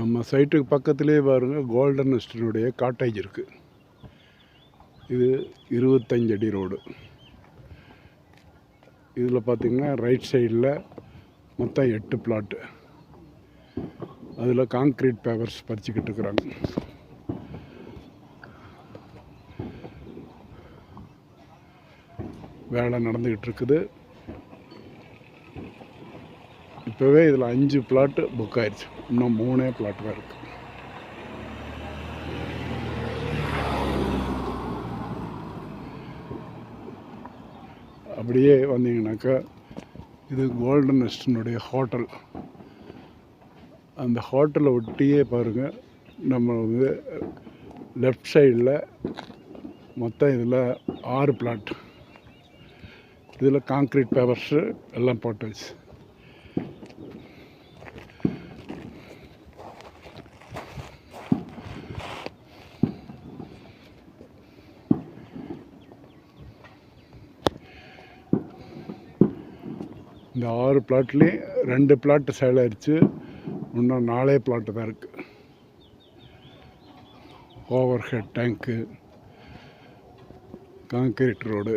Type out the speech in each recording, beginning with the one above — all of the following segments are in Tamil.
நம்ம சைட்டுக்கு பக்கத்துலேயே பாருங்கள் கோல்டன் நெஸ்டினுடைய காட்டேஜ் இருக்குது. இது 25 அடி ரோடு. இதில் பார்த்திங்கன்னா ரைட் சைடில் மொத்தம் 8 பிளாட்டு. அதில் காங்க்ரீட் பேவர்ஸ் பதிச்சுக்கிட்டு இருக்கிறாங்க. வேலை நடந்துக்கிட்டு இருக்குது. இப்போவே இதில் 5 பிளாட்டு புக் ஆயிடுச்சு. இன்னும் 3 பிளாட் தான் இருக்குது. அப்படியே வந்தீங்கன்னாக்கா இது கோல்டன் நெஸ்டினுடைய ஹோட்டல். அந்த ஹோட்டலை ஒட்டியே பாருங்கள், நம்ம வந்து லெஃப்ட் சைடில் மொத்தம் இதில் 6 பிளாட். இதில் காங்க்ரீட் பேவர்ஸு எல்லாம் போட்டாச்சு. இந்த 6 பிளாட்லேயும் 2 பிளாட்டு சேல் ஆயிடுச்சு. இன்னும் 4 பிளாட்டு தான் இருக்குது. ஓவர் ஹெட் டேங்க்கு, காங்க்ரீட் ரோடு,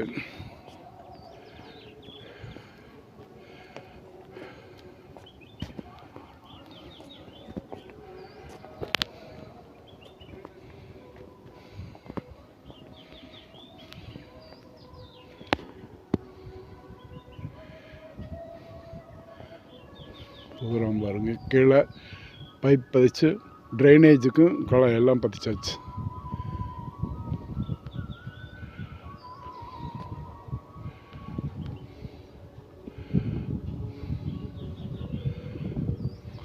தூரம் பாருங்கள். கீழே பைப் பதிச்சு ட்ரைனேஜுக்கும் குளம் எல்லாம் பதிச்சாச்சு.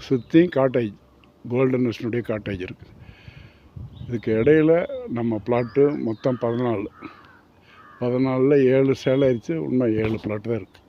சுற்றி காட்டேஜ், கோல்டன் நெஸ்டினுடைய காட்டேஜ் இருக்குது. இதுக்கு இடையில் நம்ம பிளாட்டு மொத்தம் 14. 14ல் 7 சேல் ஆயிடுச்சு. இன்னும் 7 பிளாட்டு தான் இருக்குது.